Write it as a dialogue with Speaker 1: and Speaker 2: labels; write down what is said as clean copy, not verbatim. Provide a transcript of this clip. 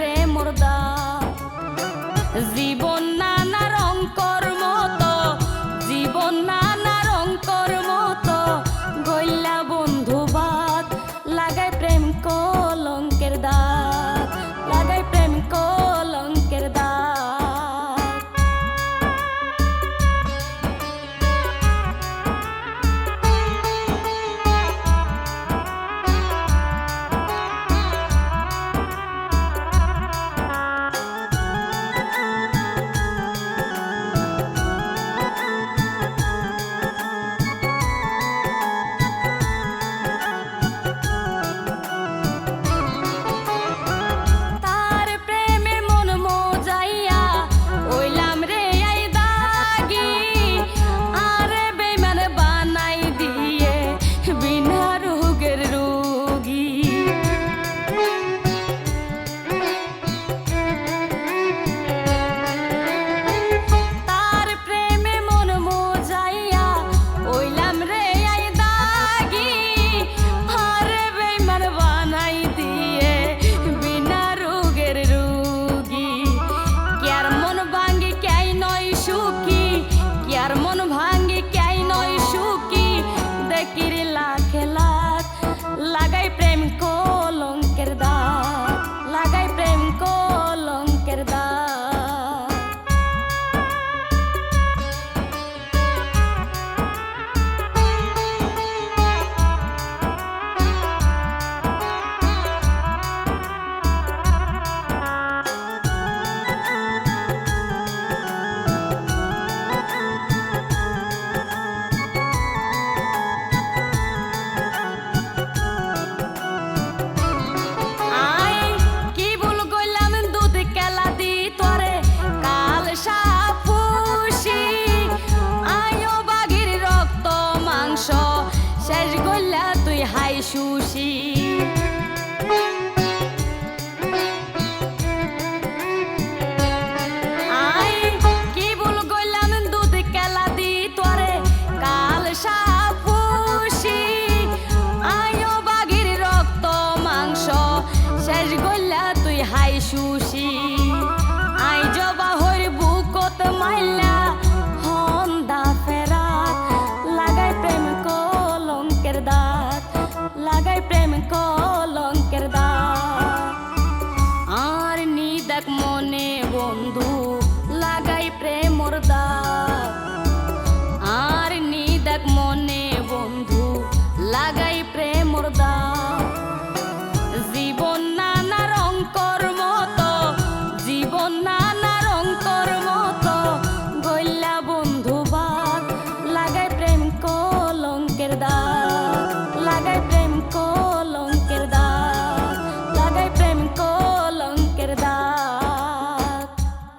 Speaker 1: রে মোরদা জীবন নানা রঙ্কর মতো জীবন নানা রঙ্কর মতো গইলা বন্ধু বাদ লাগাই প্রেম কলঙ্কের দাগ লাগাই প্রেম কলঙ্কের দাগ লাগাই প্রেম কলঙ্কের দাগ লাগাই প্রেম কলঙ্কের দাগ শেষ গল্লা তুই হাই সুশি আই কি ভুল গইলাম দুধ কেলা দি তোরে কাল সাপুষি আয়ো বাঘির রক্ত মাংস শেষ গল্লা তুই হাই সুশি